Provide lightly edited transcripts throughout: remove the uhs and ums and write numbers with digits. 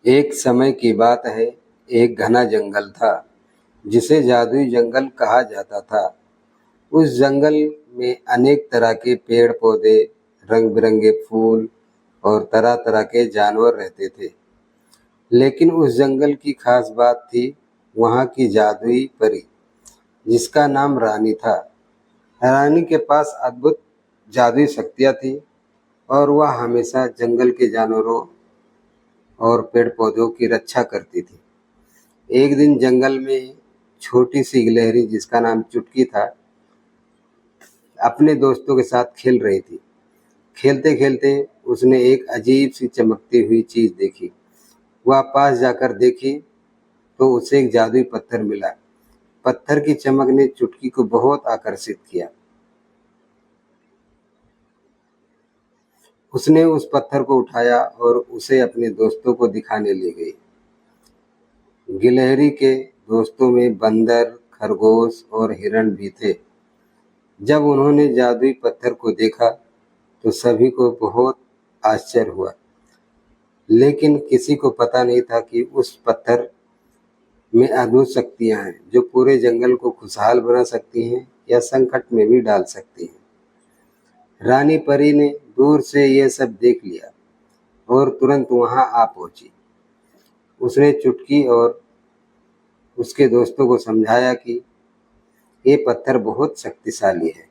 एक समय की बात है, एक घना जंगल था जिसे जादुई जंगल कहा जाता था। उस जंगल में अनेक तरह के पेड़ पौधे, रंग बिरंगे फूल और तरह तरह के जानवर रहते थे। लेकिन उस जंगल की खास बात थी वहाँ की जादुई परी, जिसका नाम रानी था। रानी के पास अद्भुत जादुई शक्तियाँ थी और वह हमेशा जंगल के जानवरों और पेड़ पौधों की रक्षा करती थी। एक दिन जंगल में छोटी सी गिलहरी, जिसका नाम चुटकी था, अपने दोस्तों के साथ खेल रही थी। खेलते खेलते उसने एक अजीब सी चमकती हुई चीज देखी। वह पास जाकर देखी तो उसे एक जादुई पत्थर मिला। पत्थर की चमक ने चुटकी को बहुत आकर्षित किया। उसने उस पत्थर को उठाया और उसे अपने दोस्तों को दिखाने ले गई। गिलहरी के दोस्तों में बंदर, खरगोश और हिरण भी थे। जब उन्होंने जादुई पत्थर को देखा तो सभी को बहुत आश्चर्य हुआ, लेकिन किसी को पता नहीं था कि उस पत्थर में अद्भुत शक्तियां हैं जो पूरे जंगल को खुशहाल बना सकती हैं या संकट में भी डाल सकती हैं। रानी परी ने दूर से ये सब देख लिया और तुरंत वहां आ पहुंची। उसने चुटकी और उसके दोस्तों को समझाया कि ये पत्थर बहुत शक्तिशाली है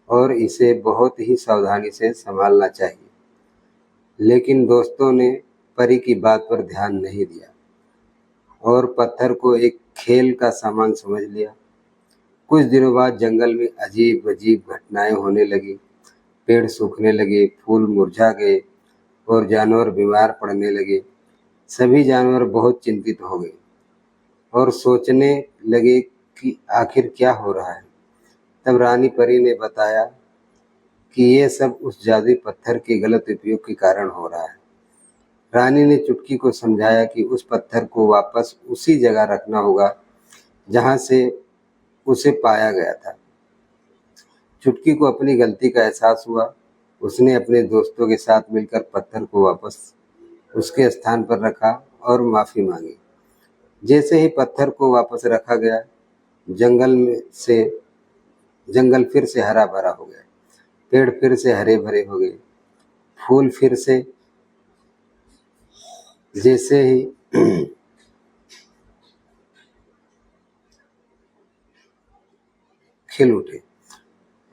और इसे बहुत ही सावधानी से संभालना चाहिए। लेकिन दोस्तों ने परी की बात पर ध्यान नहीं दिया और पत्थर को एक खेल का सामान समझ लिया। कुछ दिनों बाद जंगल में अजीब अजीब घटनाएं होने लगी। पेड़ सूखने लगे, फूल मुरझा गए और जानवर बीमार पड़ने लगे। सभी जानवर बहुत चिंतित हो गए और सोचने लगे कि आखिर क्या हो रहा है। तब रानी परी ने बताया कि ये सब उस जादुई पत्थर के गलत उपयोग के कारण हो रहा है। रानी ने चुटकी को समझाया कि उस पत्थर को वापस उसी जगह रखना होगा जहां से उसे पाया गया था। चुटकी को अपनी गलती का एहसास हुआ। उसने अपने दोस्तों के साथ मिलकर पत्थर को वापस उसके स्थान पर रखा और माफी मांगी। जैसे ही पत्थर को वापस रखा गया, जंगल फिर से हरा भरा हो गया। पेड़ फिर से हरे भरे हो गए। फूल फिर से जैसे ही खिल उठे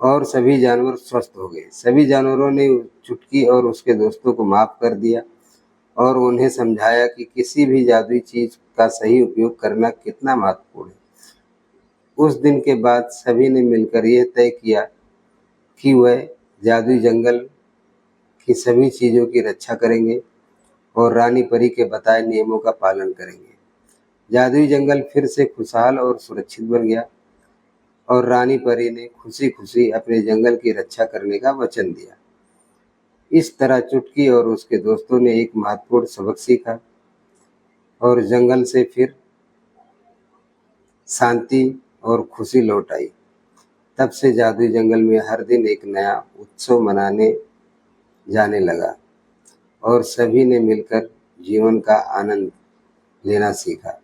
और सभी जानवर स्वस्थ हो गए। सभी जानवरों ने चुटकी और उसके दोस्तों को माफ कर दिया और उन्हें समझाया कि किसी भी जादुई चीज का सही उपयोग करना कितना महत्वपूर्ण है। उस दिन के बाद सभी ने मिलकर यह तय किया कि वह जादुई जंगल की सभी चीजों की रक्षा करेंगे और रानी परी के बताए नियमों का पालन करेंगे। जादुई जंगल फिर से खुशहाल और सुरक्षित बन गया और रानी परी ने खुशी खुशी अपने जंगल की रक्षा करने का वचन दिया। इस तरह चुटकी और उसके दोस्तों ने एक महत्वपूर्ण सबक सीखा और जंगल से फिर शांति और खुशी लौट आई। तब से जादुई जंगल में हर दिन एक नया उत्सव मनाने जाने लगा और सभी ने मिलकर जीवन का आनंद लेना सीखा।